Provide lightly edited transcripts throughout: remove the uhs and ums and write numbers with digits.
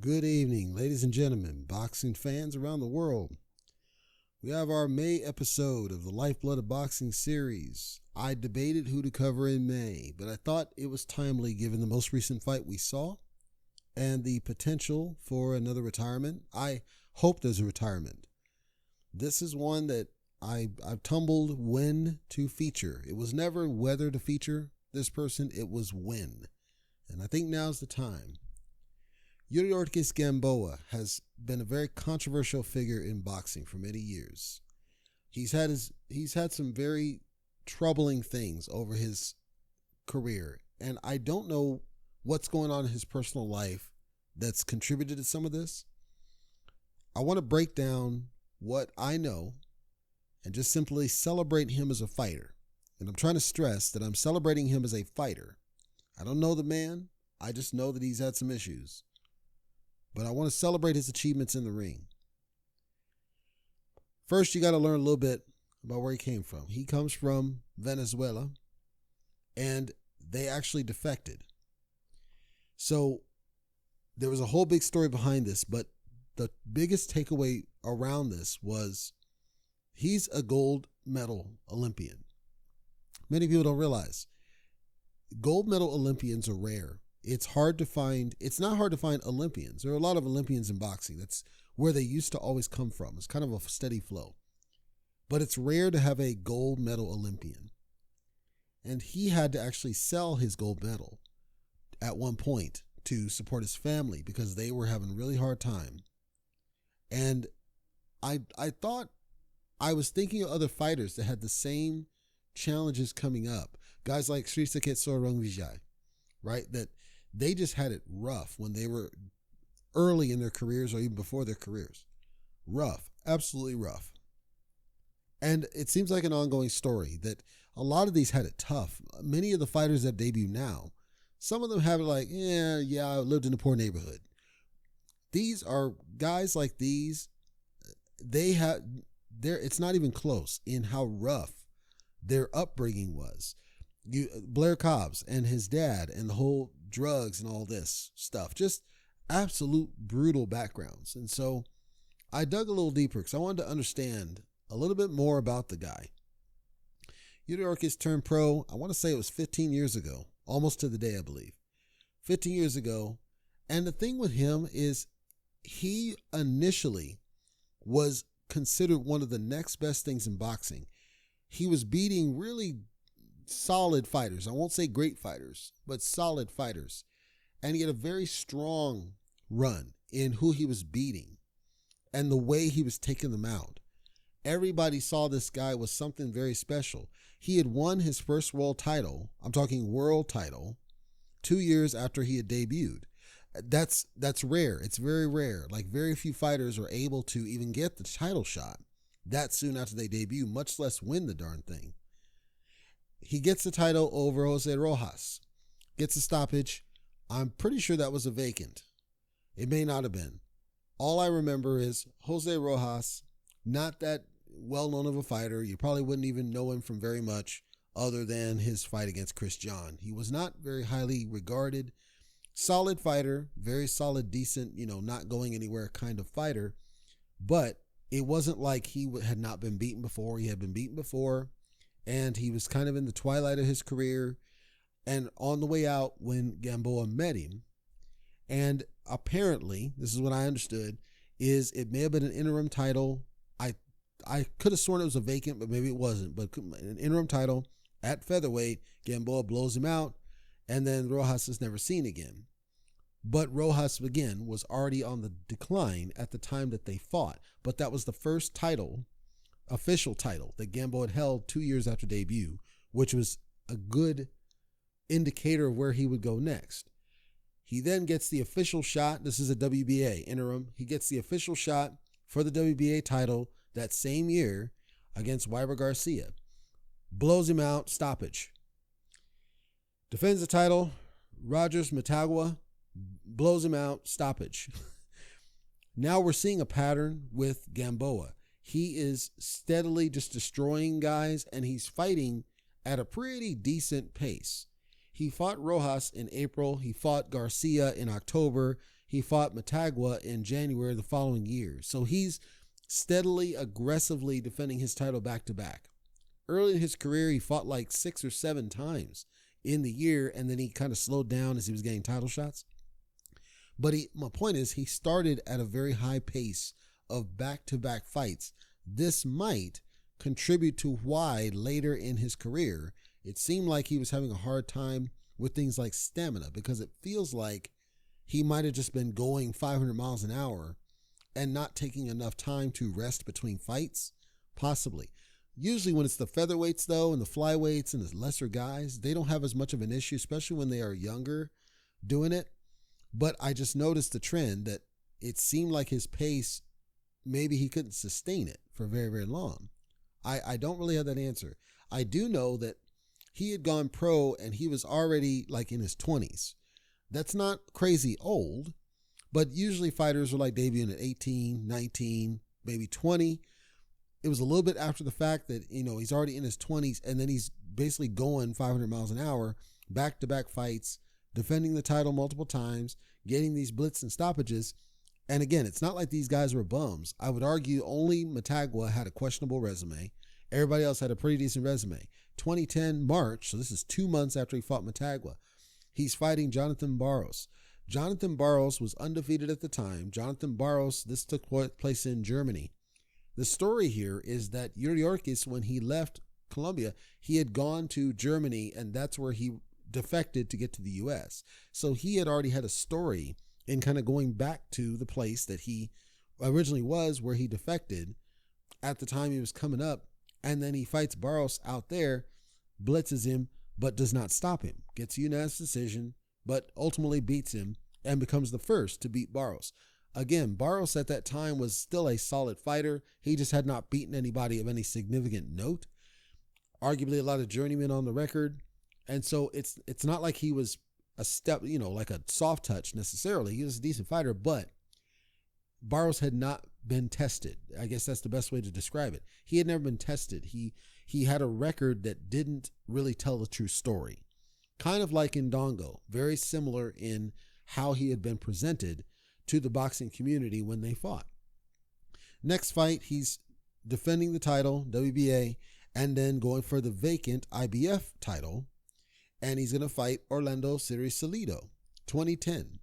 Good evening, ladies and gentlemen, boxing fans around the world. We have our May episode of the Lifeblood of Boxing series. I debated who to cover in May, but I thought it was timely given the most recent fight we saw and the potential for another retirement. I hope there's a retirement. This is one that I've tumbled when to feature. It was never whether to feature this person, it was when. And I think now's the time. Yuriorkis Gamboa has been a very controversial figure in boxing for many years. He's had some very troubling things over his career, and I don't know what's going on in his personal life that's contributed to some of this. I want to break down what I know and just simply celebrate him as a fighter. And I'm trying to stress that I'm celebrating him as a fighter. I don't know the man. I just know that he's had some issues. But I want to celebrate his achievements in the ring. First, you got to learn a little bit about where he came from. He comes from Venezuela, and they actually defected. So there was a whole big story behind this, but the biggest takeaway around this was he's a gold medal Olympian. Many people don't realize gold medal Olympians are rare. It's hard to find. It's not hard to find Olympians. There are a lot of Olympians in boxing. That's where they used to always come from. It's kind of a steady flow. But it's rare to have a gold medal Olympian. And he had to actually sell his gold medal at one point to support his family because they were having a really hard time. And I was thinking of other fighters that had the same challenges coming up. Guys like Sri Saket Sorong Vijay, right? That they just had it rough when they were early in their careers or even before their careers. Rough, absolutely rough. And it seems like an ongoing story that a lot of these had it tough. Many of the fighters that debut now, some of them have it like, yeah, I lived in a poor neighborhood. These are guys like these, it's not even close in how rough their upbringing was. Blair Cobbs and his dad and the whole drugs and all this stuff, just absolute brutal backgrounds. And so I dug a little deeper because I wanted to understand a little bit more about the guy. Yuriorkis turned pro, I want to say it was 15 years ago, almost to the day, I believe. 15 years ago. And the thing with him is he initially was considered one of the next best things in boxing. He was beating really solid fighters. I won't say great fighters, but solid fighters. And he had a very strong run in who he was beating and the way he was taking them out. Everybody saw this guy was something very special. He had won his first world title. I'm talking world title 2 years after he had debuted. That's rare. It's very rare. Like very few fighters are able to even get the title shot that soon after they debut, much less win the darn thing. He gets the title over Jose Rojas, gets a stoppage. I'm pretty sure that was a vacant. It may not have been. All I remember is Jose Rojas, not that well-known of a fighter. You probably wouldn't even know him from very much other than his fight against Chris John. He was not very highly regarded. Solid fighter, very solid, decent, not going anywhere kind of fighter. But it wasn't like he had not been beaten before. He had been beaten before. And he was kind of in the twilight of his career and on the way out when Gamboa met him. And apparently, this is what I understood, is it may have been an interim title. I could have sworn it was a vacant, but maybe it wasn't. But an interim title at featherweight, Gamboa blows him out, and then Rojas is never seen again. But Rojas, again, was already on the decline at the time that they fought. But that was the first title, official title, that Gamboa had held 2 years after debut, which was a good indicator of where he would go next. He then gets the official shot. This is a WBA interim. He gets the official shot for the WBA title that same year against Weiber Garcia. Blows him out, stoppage. Defends the title. Rogers Matagua blows him out, stoppage. Now we're seeing a pattern with Gamboa. He is steadily just destroying guys, and he's fighting at a pretty decent pace. He fought Rojas in April. He fought Garcia in October. he fought Motagua in January the following year. So he's steadily, aggressively defending his title back to back. Early in his career, he fought like 6 or 7 times in the year, and then he kind of slowed down as he was getting title shots. But my point is, he started at a very high pace of back-to-back fights. This might contribute to why later in his career, it seemed like he was having a hard time with things like stamina, because it feels like he might have just been going 500 miles an hour and not taking enough time to rest between fights, possibly. Usually when it's the featherweights, though, and the flyweights and the lesser guys, they don't have as much of an issue, especially when they are younger doing it. But I just noticed the trend that it seemed like his pace, maybe he couldn't sustain it for very, very long. I don't really have that answer. I do know that he had gone pro and he was already like in his 20s. That's not crazy old, but usually fighters are like debuting at 18, 19, maybe 20. It was a little bit after the fact that, he's already in his 20s and then he's basically going 500 miles an hour, back-to-back fights, defending the title multiple times, getting these blitz and stoppages. And again, it's not like these guys were bums. I would argue only Motagua had a questionable resume. Everybody else had a pretty decent resume. 2010 March, so this is 2 months after he fought Motagua, he's fighting Jonathan Barros. Jonathan Barros was undefeated at the time. Jonathan Barros, this took place in Germany. The story here is that Yuriorkis, when he left Colombia, he had gone to Germany, and that's where he defected to get to the U.S. So he had already had a story in kind of going back to the place that he originally was, where he defected at the time he was coming up. And then he fights Barros out there, blitzes him, but does not stop him. Gets a unanimous decision, but ultimately beats him and becomes the first to beat Barros. Again, Barros at that time was still a solid fighter. He just had not beaten anybody of any significant note. Arguably a lot of journeymen on the record. And so it's not like he was a step, like a soft touch necessarily. He was a decent fighter, but Barros had not been tested. I guess that's the best way to describe it. He had never been tested. He had a record that didn't really tell the true story. Kind of like Ndongo, very similar in how he had been presented to the boxing community when they fought. Next fight, he's defending the title, WBA, and then going for the vacant IBF title. And he's going to fight Orlando Series Salido, 2010.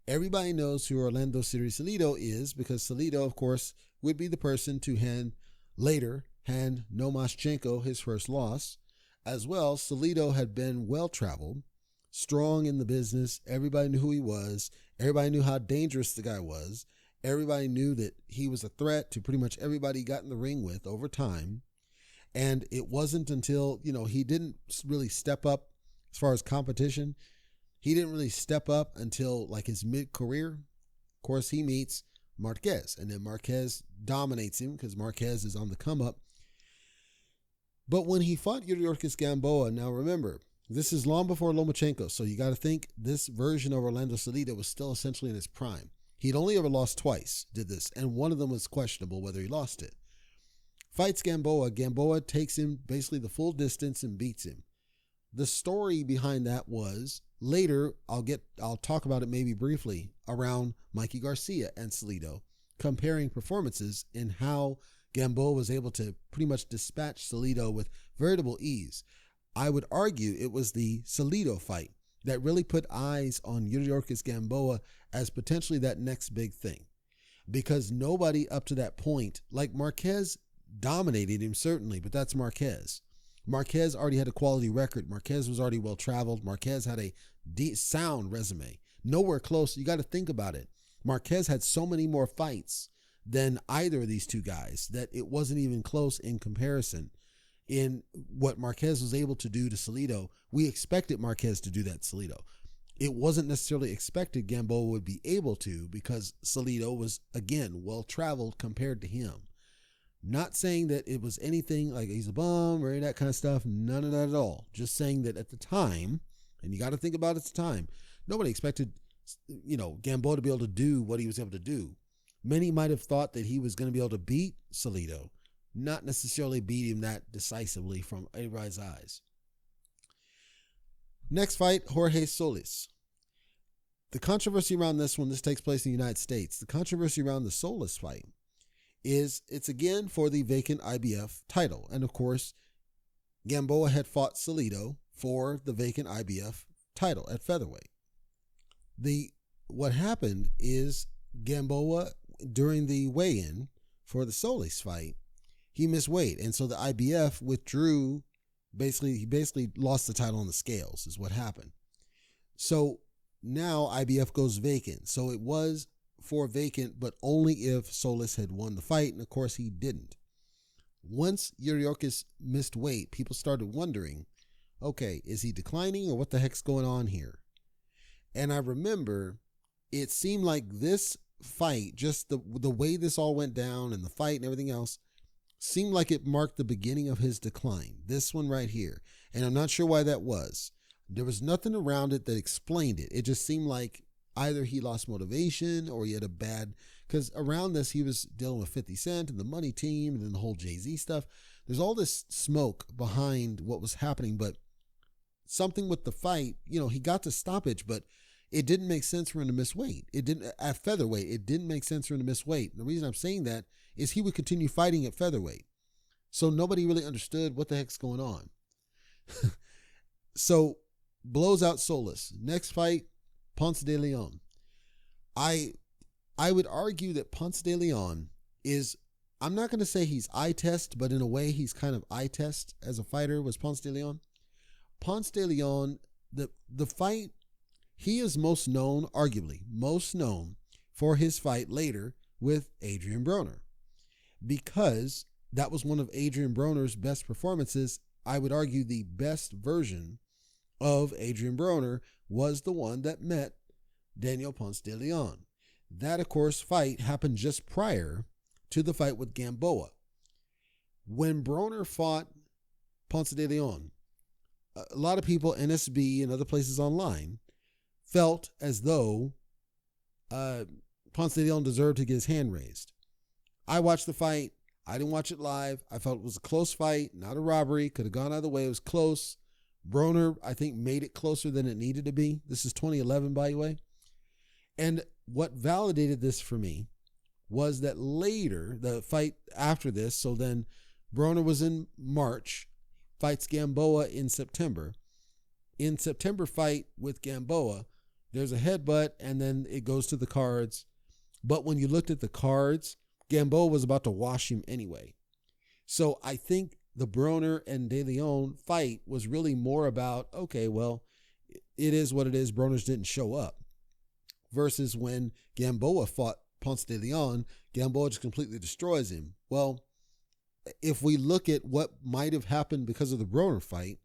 Everybody knows who Orlando Series Salido is, because Salido, of course, would be the person to hand Nomaschenko his first loss. As well, Salido had been well-traveled, strong in the business. Everybody knew who he was. Everybody knew how dangerous the guy was. Everybody knew that he was a threat to pretty much everybody he got in the ring with over time. And it wasn't until, he didn't really step up as far as competition. He didn't really step up until like his mid-career. Of course, he meets Marquez, and then Marquez dominates him because Marquez is on the come-up. But when he fought Yuriorkis Gamboa, now remember, this is long before Lomachenko, so you got to think this version of Orlando Salido was still essentially in his prime. He'd only ever lost twice, did this, and one of them was questionable whether he lost it. Fights Gamboa. Gamboa takes him basically the full distance and beats him. The story behind that was, later, I'll talk about it maybe briefly, around Mikey Garcia and Salido, comparing performances and how Gamboa was able to pretty much dispatch Salido with veritable ease. I would argue it was the Salido fight that really put eyes on Yuriorkis Gamboa as potentially that next big thing. Because nobody up to that point, like Marquez dominated him certainly, but that's Marquez. Marquez already had a quality record. Marquez was already well-traveled. Marquez had a sound resume. Nowhere close. You got to think about it. Marquez had so many more fights than either of these two guys that it wasn't even close in comparison in what Marquez was able to do to Salido. We expected Marquez to do that to Salido. It wasn't necessarily expected Gamboa would be able to, because Salido was, again, well-traveled compared to him. Not saying that it was anything like he's a bum or any of that kind of stuff. None of that at all. Just saying that at the time, and you got to think about it at the time, nobody expected, Gamboa to be able to do what he was able to do. Many might have thought that he was going to be able to beat Salido, not necessarily beat him that decisively from everybody's eyes. Next fight, Jorge Solis. The controversy around this one, this takes place in the United States. The controversy around the Solis fight is it's again for the vacant IBF title. And of course, Gamboa had fought Salido for the vacant IBF title at featherweight. What happened is Gamboa, during the weigh-in for the Solis fight, he missed weight. And so the IBF withdrew. He basically lost the title on the scales is what happened. So now IBF goes vacant. So it was for vacant, but only if Solis had won the fight. And of course he didn't. Once Yuriorkis missed weight, people started wondering, okay, is he declining or what the heck's going on here? And I remember it seemed like this fight, just the way this all went down and the fight and everything else, seemed like it marked the beginning of his decline. This one right here. And I'm not sure why that was. There was nothing around it that explained it. It just seemed like either he lost motivation or he had a bad, because around this he was dealing with 50 Cent and the Money Team and then the whole Jay-Z stuff. There's all this smoke behind what was happening, but something with the fight, he got to stoppage, but it didn't make sense for him to miss weight. It didn't at featherweight. It didn't make sense for him to miss weight. The reason I'm saying that is he would continue fighting at featherweight. So nobody really understood what the heck's going on. So blows out Solis. Next fight, Ponce de Leon. I would argue that Ponce de Leon is, I'm not going to say he's eye test, but in a way he's kind of eye test as a fighter was Ponce de Leon. Ponce de Leon, the fight, he is most known, arguably most known for his fight later with Adrian Broner, because that was one of Adrian Broner's best performances. I would argue the best version of Adrian Broner was the one that met Daniel Ponce de Leon. That, of course, fight happened just prior to the fight with Gamboa. When Broner fought Ponce de Leon, a lot of people, NSB and other places online, felt as though Ponce de Leon deserved to get his hand raised. I watched the fight. I didn't watch it live. I felt it was a close fight, not a robbery. Could have gone either way. It was close. Broner, I think, made it closer than it needed to be. This is 2011, by the way. And what validated this for me was that later, the fight after this, so then Broner was in March, fights Gamboa in September. In September fight with Gamboa, there's a headbutt and then it goes to the cards. But when you looked at the cards, Gamboa was about to wash him anyway. So I think the Broner and De Leon fight was really more about, okay, well, it is what it is. Broner's didn't show up. Versus when Gamboa fought Ponce de Leon, Gamboa just completely destroys him. Well, if we look at what might have happened because of the Broner fight,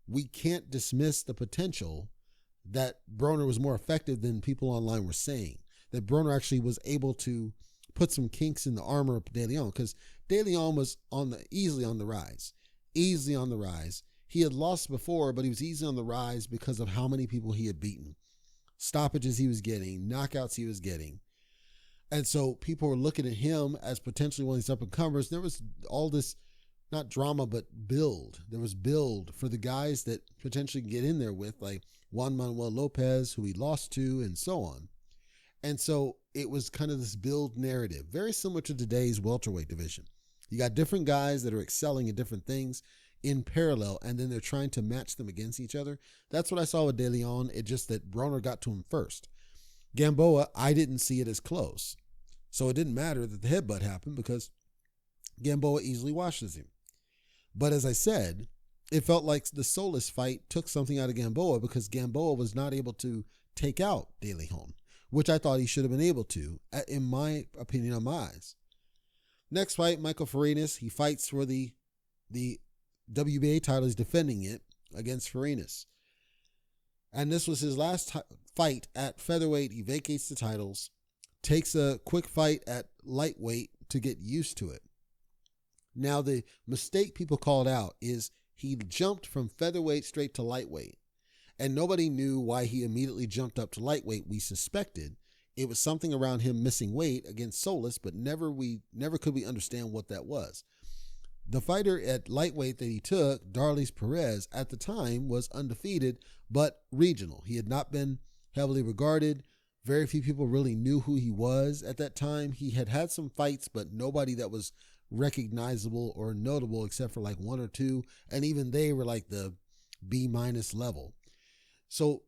we can't dismiss the potential that Broner was more effective than people online were saying. That Broner actually was able to put some kinks in the armor of De Leon, because De Leon was easily on the rise. Easily on the rise. He had lost before, but he was easily on the rise because of how many people he had beaten. Stoppages he was getting, knockouts he was getting. And so people were looking at him as potentially one of these up-and-comers. There was all this, not drama, but build. There was build for the guys that potentially can get in there with, like Juan Manuel Lopez, who he lost to, and so on. And so it was kind of this build narrative, very similar to today's welterweight division. You got different guys that are excelling in different things in parallel, and then they're trying to match them against each other. That's what I saw with De Leon. It just that Broner got to him first. Gamboa, I didn't see it as close. So it didn't matter that the headbutt happened because Gamboa easily washes him. But as I said, it felt like the Solis fight took something out of Gamboa because Gamboa was not able to take out De Leon, which I thought he should have been able to, in my opinion, on my eyes. Next fight, Michael Farinas. He fights for the WBA title. He's defending it against Farinas. And this was his last fight at featherweight. He vacates the titles, takes a quick fight at lightweight to get used to it. Now, the mistake people called out is he jumped from featherweight straight to lightweight. And nobody knew why he immediately jumped up to lightweight. We suspected it was something around him missing weight against Solis, but never could we understand what that was. The fighter at lightweight that he took, Darlis Perez, at the time was undefeated, but regional. He had not been heavily regarded. Very few people really knew who he was at that time. He had had some fights, but nobody that was recognizable or notable except for like one or two. And even they were like the B- level. So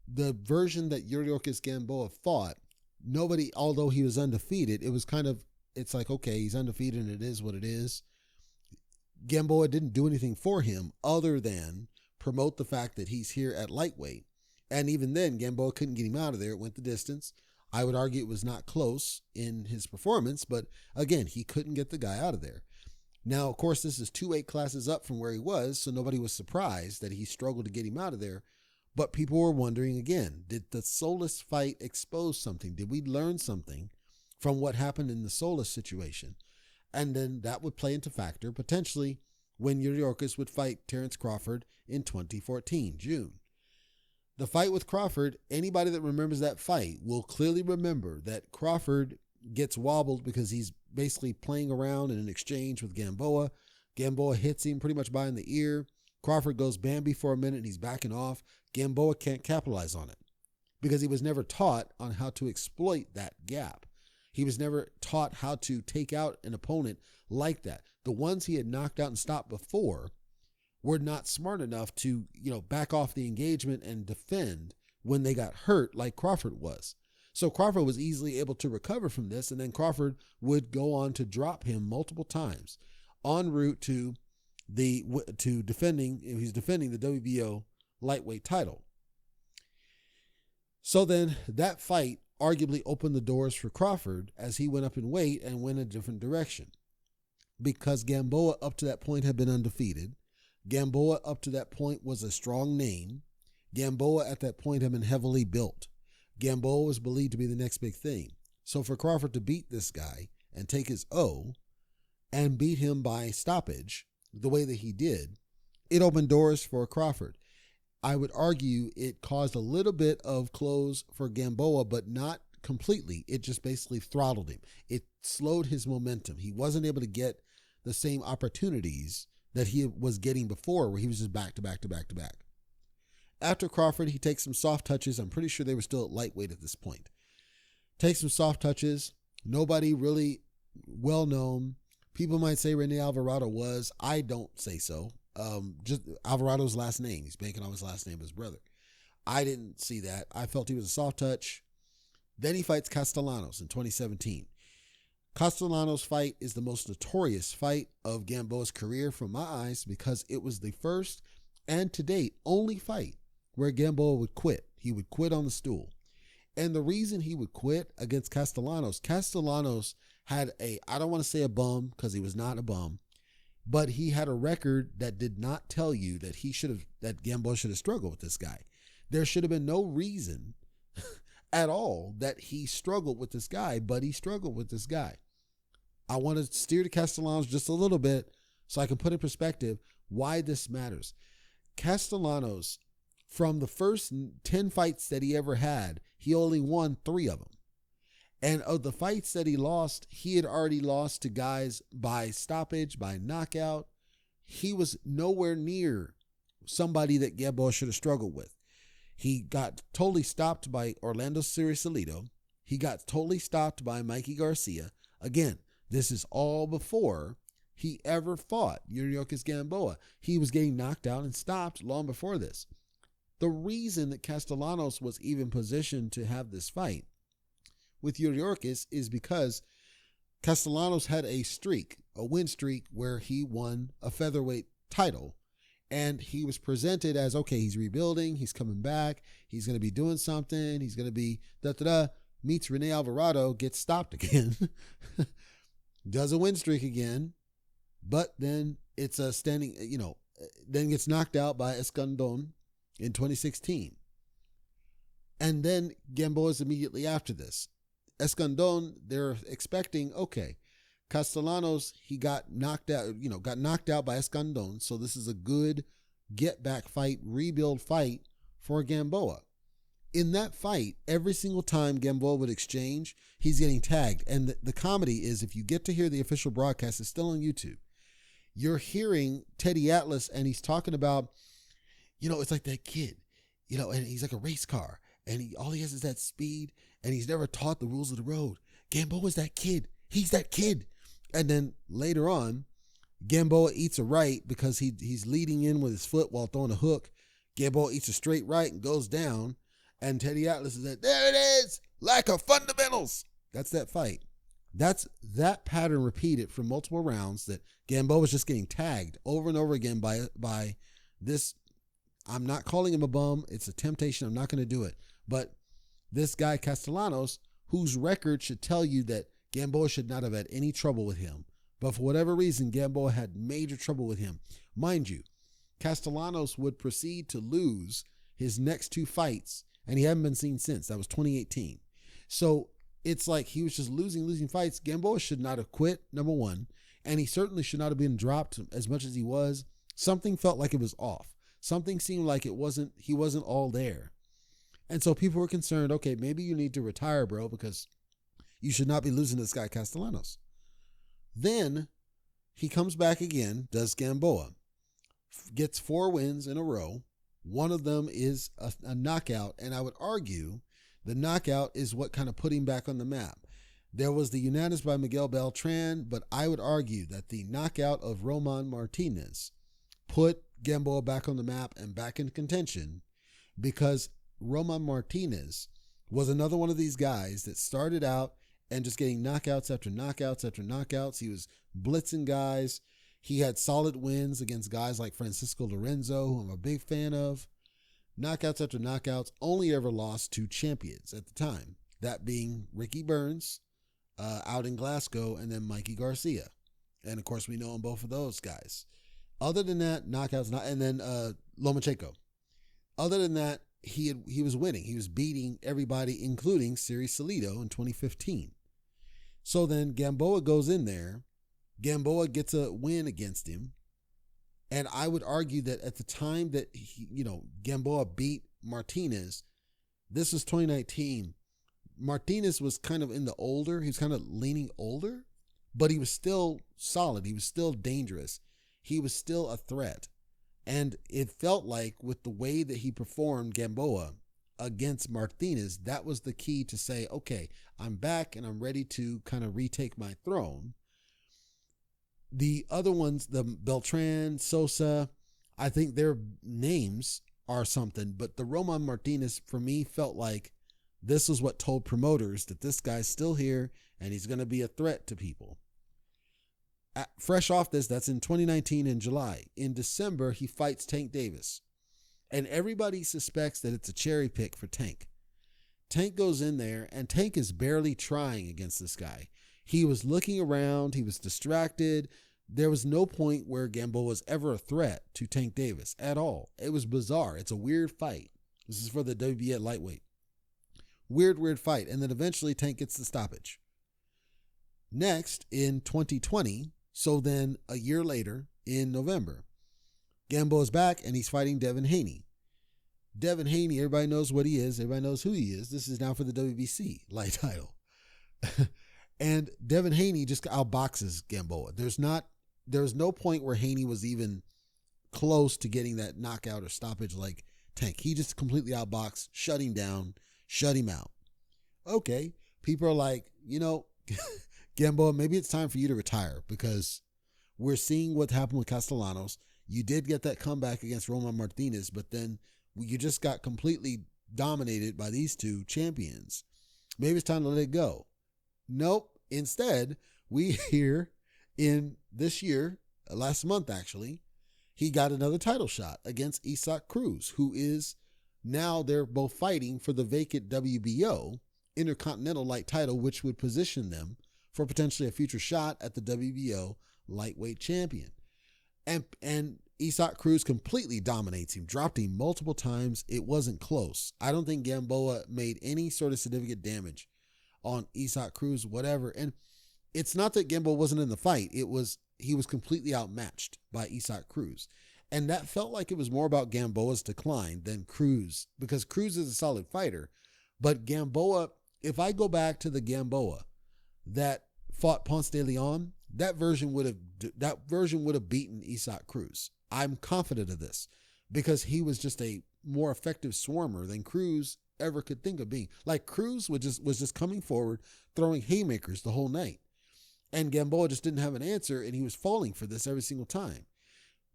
the version that Yuriorkis Gamboa fought, nobody, although he was undefeated, it was kind of, it's like, okay, he's undefeated and it is what it is. Gamboa didn't do anything for him other than promote the fact that he's here at lightweight. And even then, Gamboa couldn't get him out of there. It went the distance. I would argue it was not close in his performance, but again, he couldn't get the guy out of there. Now, of course, this is 2 weight classes up from where he was, so nobody was surprised that he struggled to get him out of there. But people were wondering again, did the Solis fight expose something? Did we learn something from what happened in the Solis situation? And then that would play into factor potentially when Yuriorkis would fight Terrence Crawford in 2014, June. The fight with Crawford, anybody that remembers that fight will clearly remember that Crawford gets wobbled because he's basically playing around in an exchange with Gamboa. Gamboa hits him pretty much behind the ear. Crawford goes Bambi for a minute and he's backing off. Gamboa can't capitalize on it because he was never taught on how to exploit that gap. He was never taught how to take out an opponent like that. The ones he had knocked out and stopped before were not smart enough to, back off the engagement and defend when they got hurt like Crawford was. So Crawford was easily able to recover from this, and then Crawford would go on to drop him multiple times en route to defending. He's defending the WBO lightweight title. So then that fight arguably opened the doors for Crawford as he went up in weight and went a different direction, because Gamboa up to that point had been undefeated. Gamboa up to that point was a strong name. Gamboa at that point had been heavily built. Gamboa was believed to be the next big thing. So for Crawford to beat this guy and take his O and beat him by stoppage the way that he did, it opened doors for Crawford. I would argue it caused a little bit of close for Gamboa, but not completely. It just basically throttled him. It slowed his momentum. He wasn't able to get the same opportunities that he was getting before, where he was just back to back to back to back. After Crawford, he takes some soft touches. I'm pretty sure they were still at lightweight at this point. Takes some soft touches. Nobody really well known. People might say Rene Alvarado was. I don't say so. Just Alvarado's last name. He's banking on his last name of his brother. I didn't see that. I felt he was a soft touch. Then he fights Castellanos in 2017. Castellanos' fight is the most notorious fight of Gamboa's career from my eyes, because it was the first and to date only fight where Gamboa would quit. He would quit on the stool. And the reason he would quit against Castellanos had I don't want to say a bum, because he was not a bum, but he had a record that did not tell you that Gamboa should have struggled with this guy. There should have been no reason at all that he struggled with this guy, but he struggled with this guy. I want to steer to Castellanos just a little bit so I can put in perspective why this matters. Castellanos, from the first 10 fights that he ever had, he only won 3 of them. And of the fights that he lost, he had already lost to guys by stoppage, by knockout. He was nowhere near somebody that Gamboa should have struggled with. He got totally stopped by Orlando Ciricelito. He got totally stopped by Mikey Garcia. Again, this is all before he ever fought Yuriorkis Gamboa. He was getting knocked out and stopped long before this. The reason that Castellanos was even positioned to have this fight with Yuriorkis is because Castellanos had a win streak where he won a featherweight title. And he was presented as, okay, he's rebuilding, he's coming back, he's going to be doing something, he's going to be meets Rene Alvarado, gets stopped again, does a win streak again, but then it's a standing, then gets knocked out by Escandon in 2016. And then Gamboa is immediately after this. Escandon, they're expecting, okay, Castellanos, he got knocked out by Escandon. So this is a good get back fight, rebuild fight for Gamboa. In that fight, every single time Gamboa would exchange, he's getting tagged. And the comedy is, if you get to hear the official broadcast, it's still on YouTube. You're hearing Teddy Atlas, and he's talking about, it's like that kid, and he's like a race car. and all he has is that speed, and he's never taught the rules of the road. Gamboa's that kid. He's that kid. And then later on, Gamboa eats a right because he's leading in with his foot while throwing a hook. Gamboa eats a straight right and goes down. And Teddy Atlas is like, there it is, lack of fundamentals. That's that fight. That's that pattern repeated for multiple rounds that Gamboa was just getting tagged over and over again by this. I'm not calling him a bum. It's a temptation. I'm not going to do it. But this guy Castellanos, whose record should tell you that Gamboa should not have had any trouble with him. But for whatever reason, Gamboa had major trouble with him. Mind you, Castellanos would proceed to lose his next 2 fights, and he hadn't been seen since. That was 2018. So it's like he was just losing fights. Gamboa should not have quit, number one, and he certainly should not have been dropped as much as he was. Something felt like it was off. Something seemed like he wasn't all there. And so people were concerned, okay, maybe you need to retire, bro, because you should not be losing to this guy Castellanos. Then he comes back again, does Gamboa, gets 4 wins in a row. One of them is a knockout, and I would argue the knockout is what kind of put him back on the map. There was the unanimous by Miguel Beltran, but I would argue that the knockout of Roman Martinez put Gamboa back on the map and back in contention, because Roman Martinez was another one of these guys that started out and just getting knockouts after knockouts after knockouts. He was blitzing guys. He had solid wins against guys like Francisco Lorenzo, who I'm a big fan of. Knockouts after knockouts, only ever lost to champions at the time. That being Ricky Burns out in Glasgow, and then Mikey Garcia. And of course, we know him both of those guys. Other than that, knockouts, and then Lomachenko. Other than that, he was winning. He was beating everybody, including Siri Salido in 2015. So then Gamboa goes in there. Gamboa gets a win against him. And I would argue that at the time that Gamboa beat Martinez, this was 2019. Martinez was kind of he was kind of leaning older, but he was still solid. He was still dangerous. He was still a threat. And it felt like with the way that he performed Gamboa against Martinez, that was the key to say, okay, I'm back and I'm ready to kind of retake my throne. The other ones, the Beltran, Sosa, I think their names are something, but the Roman Martinez for me felt like this was what told promoters that this guy's still here and he's going to be a threat to people. Fresh off this, that's in 2019 in July. In December, he fights Tank Davis. And everybody suspects that it's a cherry pick for Tank. Tank goes in there, and Tank is barely trying against this guy. He was looking around. He was distracted. There was no point where Gamboa was ever a threat to Tank Davis at all. It was bizarre. It's a weird fight. This is for the WBA at lightweight. Weird fight. And then eventually Tank gets the stoppage. Next, in 2020, so then a year later, in November, Gamboa's back and he's fighting Devin Haney. Devin Haney, everybody knows what he is. Everybody knows who he is. This is now for the WBC light title. And Devin Haney just outboxes Gamboa. There's no point where Haney was even close to getting that knockout or stoppage like Tank. He just completely outboxed, shut him down, shut him out. Okay, people are like, Gamboa, maybe it's time for you to retire because we're seeing what happened with Castellanos. You did get that comeback against Roman Martinez, but then you just got completely dominated by these two champions. Maybe it's time to let it go. Nope. Instead, we hear in this year, last month actually, he got another title shot against Isaac Cruz, who is now they're both fighting for the vacant WBO Intercontinental Light title, which would position them for potentially a future shot at the WBO lightweight champion. And Isaac Cruz completely dominates him, dropped him multiple times. It wasn't close. I don't think Gamboa made any sort of significant damage on Isaac Cruz, whatever. And it's not that Gamboa wasn't in the fight. He was completely outmatched by Isaac Cruz. And that felt like it was more about Gamboa's decline than Cruz, because Cruz is a solid fighter. But Gamboa, if I go back to the Gamboa that fought Ponce de Leon, that version would have beaten Isaac Cruz. I'm confident of this because he was just a more effective swarmer than Cruz ever could think of being. Like Cruz was just coming forward, throwing haymakers the whole night. And Gamboa just didn't have an answer, and he was falling for this every single time.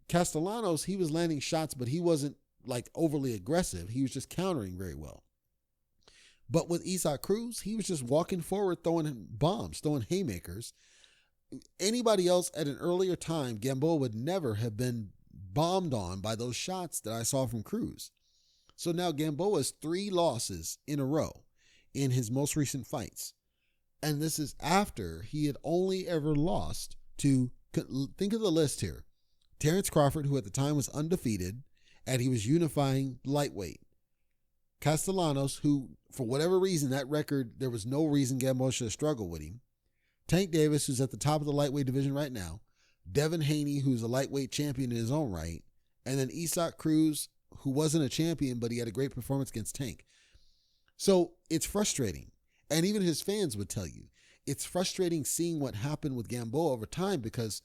Castellanos, he was landing shots, but he wasn't like overly aggressive. He was just countering very well. But with Isaac Cruz, he was just walking forward, throwing bombs, throwing haymakers. Anybody else at an earlier time, Gamboa would never have been bombed on by those shots that I saw from Cruz. So now Gamboa's 3 losses in a row in his most recent fights. And this is after he had only ever lost to, think of the list here, Terrence Crawford, who at the time was undefeated, and he was unifying lightweight. Castellanos, who, for whatever reason, that record, there was no reason Gamboa should have struggled with him. Tank Davis, who's at the top of the lightweight division right now. Devin Haney, who's a lightweight champion in his own right. And then Isaac Cruz, who wasn't a champion, but he had a great performance against Tank. So it's frustrating. And even his fans would tell you, it's frustrating seeing what happened with Gamboa over time, because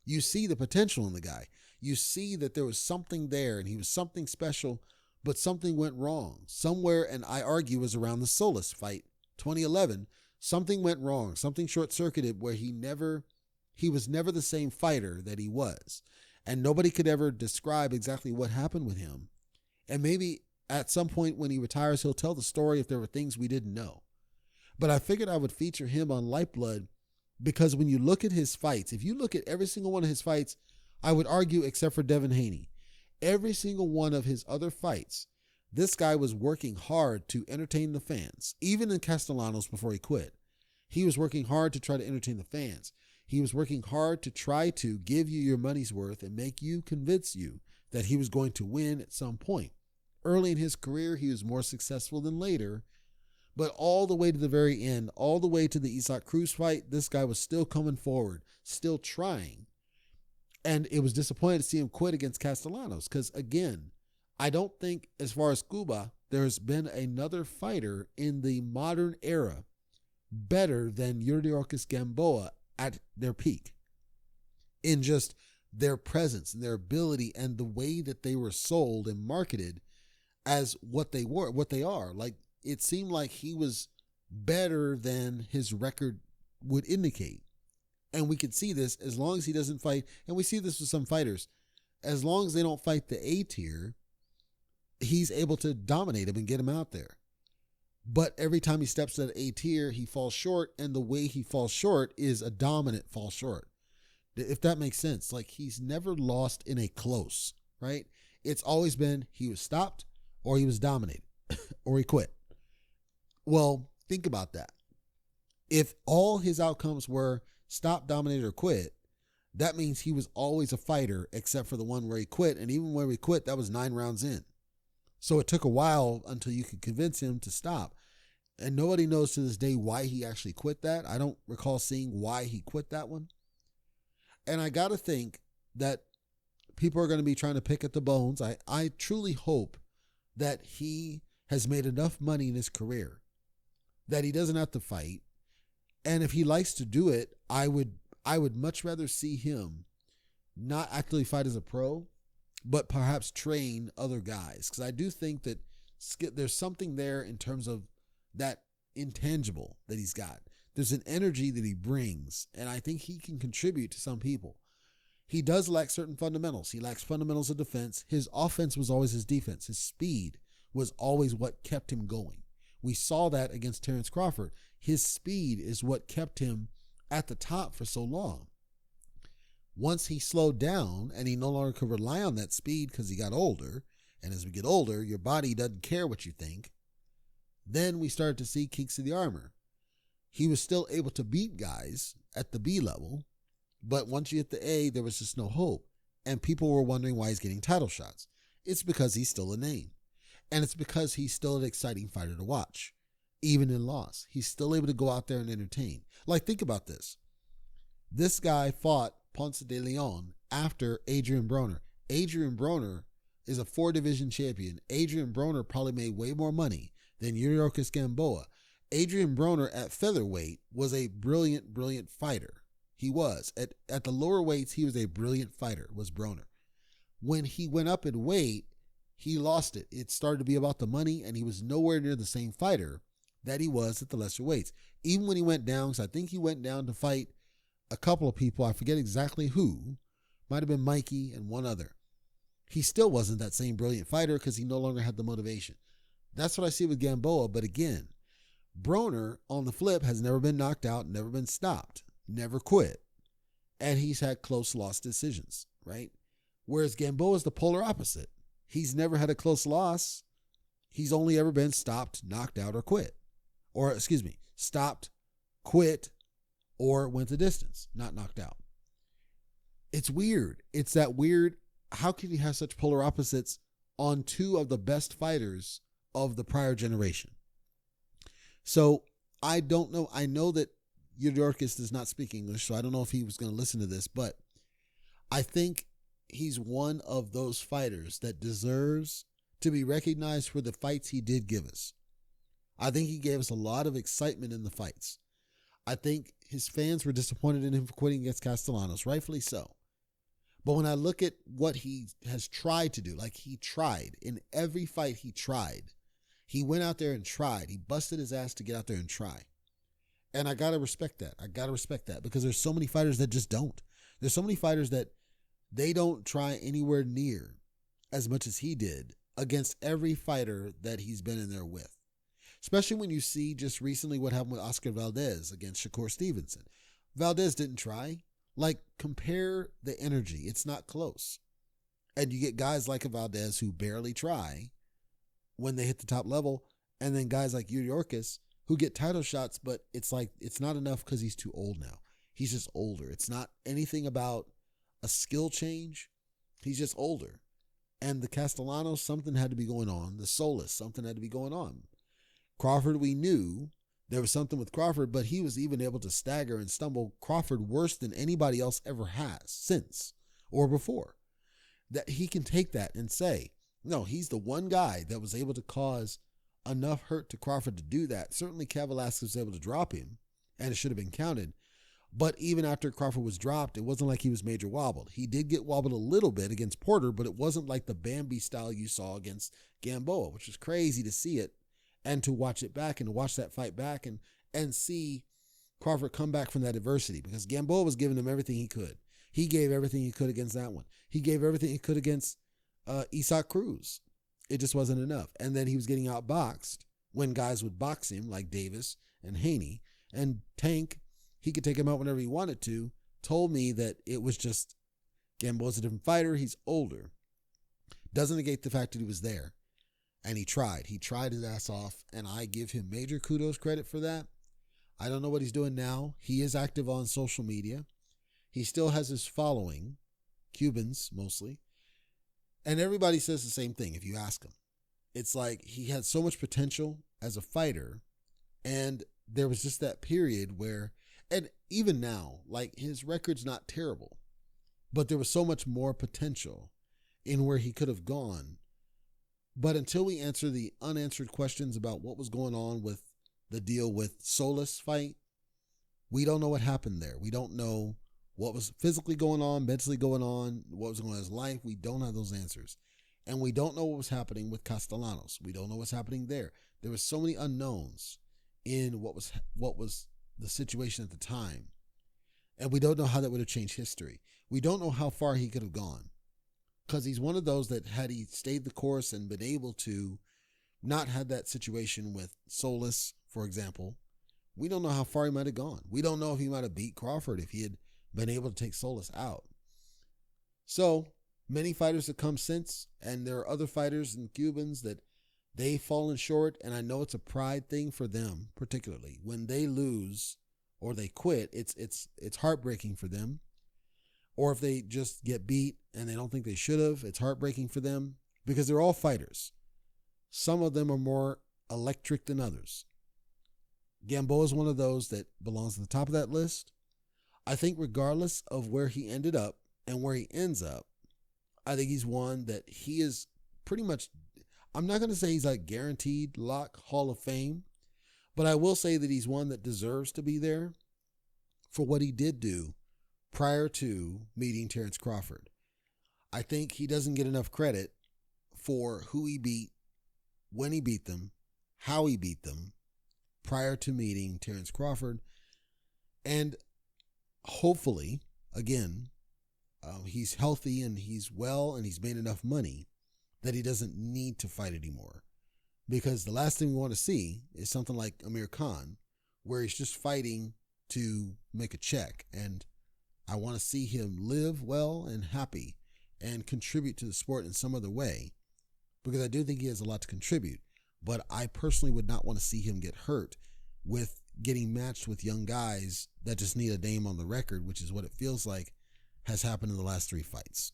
you see the potential in the guy. You see that there was something there and he was something special, but something went wrong somewhere. And I argue was around the Solis fight, 2011. Something went wrong, something short-circuited where he was never the same fighter that he was. And nobody could ever describe exactly what happened with him. And maybe at some point when he retires, he'll tell the story if there were things we didn't know. But I figured I would feature him on Lifeblood because when you look at his fights, if you look at every single one of his fights, I would argue except for Devin Haney, every single one of his other fights, this guy was working hard to entertain the fans. Even in Castellanos before he quit, he was working hard to try to entertain the fans. He was working hard to try to give you your money's worth and make you convince you that he was going to win at some point. Early in his career, he was more successful than later, but all the way to the very end, all the way to the Isaac Cruz fight, this guy was still coming forward, still trying. And it was disappointing to see him quit against Castellanos because, again, I don't think, as far as Cuba, there's been another fighter in the modern era better than Yuriorkis Gamboa at their peak in just their presence and their ability and the way that they were sold and marketed as what they were, what they are. Like, it seemed like he was better than his record would indicate. And we could see this as long as he doesn't fight. And we see this with some fighters. As long as they don't fight the A tier, he's able to dominate him and get him out there. But every time he steps to the A tier, he falls short. And the way he falls short is a dominant fall short. If that makes sense. Like, he's never lost in a close, right? It's always been he was stopped or he was dominated or he quit. Well, think about that. If all his outcomes were stop, dominate, or quit, that means he was always a fighter except for the one where he quit. And even when he quit, that was 9 rounds in. So it took a while until you could convince him to stop. And nobody knows to this day why he actually quit that. I don't recall seeing why he quit that one. And I got to think that people are going to be trying to pick at the bones. I truly hope that he has made enough money in his career that he doesn't have to fight. And if he likes to do it, I would much rather see him not actually fight as a pro, but perhaps train other guys. Because I do think that there's something there in terms of that intangible that he's got. There's an energy that he brings, and I think he can contribute to some people. He does lack certain fundamentals. He lacks fundamentals of defense. His offense was always his defense. His speed was always what kept him going. We saw that against Terrence Crawford. His speed is what kept him at the top for so long. Once he slowed down and he no longer could rely on that speed because he got older, and as we get older, your body doesn't care what you think, then we started to see kinks in the armor. He was still able to beat guys at the B level, but once you hit the A, there was just no hope. And people were wondering why he's getting title shots. It's because he's still a name. And it's because he's still an exciting fighter to watch. Even in loss, he's still able to go out there and entertain. Like, think about this. This guy fought Ponce de Leon after Adrian Broner. Adrian Broner is a 4-division champion. Adrian Broner probably made way more money than Yuriorkis Gamboa. Adrian Broner at featherweight was a brilliant, brilliant fighter. He was. At the lower weights, he was a brilliant fighter, was Broner. When he went up in weight, he lost it. It started to be about the money, and he was nowhere near the same fighter that he was at the lesser weights. Even when he went down, because I think he went down to fight a couple of people, I forget exactly who, might have been Mikey and one other. He still wasn't that same brilliant fighter because he no longer had the motivation. That's what I see with Gamboa, but again, Broner, on the flip, has never been knocked out, never been stopped, never quit, and he's had close loss decisions, right? Whereas Gamboa is the polar opposite. He's never had a close loss. He's only ever been stopped, knocked out, or quit. Or, stopped, quit, or went the distance, not knocked out. It's weird. It's that weird, how can you have such polar opposites on two of the best fighters of the prior generation? So I don't know. I know that Yuriorkis does not speak English, so I don't know if he was going to listen to this, but I think he's one of those fighters that deserves to be recognized for the fights he did give us. I think he gave us a lot of excitement in the fights. I think his fans were disappointed in him for quitting against Castellanos, rightfully so. But when I look at what he has tried to do, like he tried in every fight he tried, he went out there and tried. He busted his ass to get out there and try. And I got to respect that. I got to respect that because there's so many fighters that just don't. There's so many fighters that they don't try anywhere near as much as he did against every fighter that he's been in there with. Especially when you see just recently what happened with Oscar Valdez against Shakur Stevenson. Valdez didn't try. Like, compare the energy. It's not close. And you get guys like a Valdez who barely try when they hit the top level, and then guys like Yuriorkis who get title shots, but it's like it's not enough because he's too old now. He's just older. It's not anything about a skill change. He's just older. And the Castellanos, something had to be going on. The Solis, something had to be going on. Crawford, we knew there was something with Crawford, but he was even able to stagger and stumble Crawford worse than anybody else ever has since or before. That he can take that and say, no, he's the one guy that was able to cause enough hurt to Crawford to do that. Certainly Velasquez was able to drop him, and it should have been counted. But even after Crawford was dropped, it wasn't like he was major wobbled. He did get wobbled a little bit against Porter, but it wasn't like the Bambi style you saw against Gamboa, which is crazy to see it and to watch it back and to watch that fight back and see Crawford come back from that adversity because Gamboa was giving him everything he could. He gave everything he could against that one. He gave everything he could against Isaac Cruz. It just wasn't enough. And then he was getting outboxed when guys would box him like Davis and Haney. And Tank, he could take him out whenever he wanted to, told me that it was just Gamboa's a different fighter. He's older. Doesn't negate the fact that he was there. And he tried. He tried his ass off. And I give him major kudos credit for that. I don't know what he's doing now. He is active on social media. He still has his following, Cubans mostly. And everybody says the same thing if you ask him. It's like he had so much potential as a fighter. And there was just that period where, and even now, like his record's not terrible. But there was so much more potential in where he could have gone. But until we answer the unanswered questions about what was going on with the deal with Solis fight, we don't know what happened there. We don't know what was physically going on, mentally going on, what was going on in his life. We don't have those answers. And we don't know what was happening with Castellanos. We don't know what's happening there. There were so many unknowns in what was the situation at the time. And we don't know how that would have changed history. We don't know how far he could have gone. Because he's one of those that had he stayed the course and been able to not have that situation with Solis, for example, we don't know how far he might have gone. We don't know if he might have beat Crawford if he had been able to take Solis out. So many fighters have come since, and there are other fighters and Cubans that they've fallen short, and I know it's a pride thing for them, particularly when they lose or they quit. It's heartbreaking for them. Or if they just get beat and they don't think they should have, it's heartbreaking for them because they're all fighters. Some of them are more electric than others. Gamboa is one of those that belongs at the top of that list. I think regardless of where he ended up and where he ends up, I think he's one that he is pretty much, I'm not going to say he's like guaranteed lock Hall of Fame, but I will say that he's one that deserves to be there for what he did do prior to meeting Terrence Crawford. I think he doesn't get enough credit for who he beat, when he beat them, how he beat them prior to meeting Terrence Crawford. And hopefully, again, he's healthy and he's well and he's made enough money that he doesn't need to fight anymore. Because the last thing we want to see is something like Amir Khan, where he's just fighting to make a check. And I want to see him live well and happy and contribute to the sport in some other way, because I do think he has a lot to contribute. But I personally would not want to see him get hurt with getting matched with young guys that just need a name on the record, which is what it feels like has happened in the last 3 fights.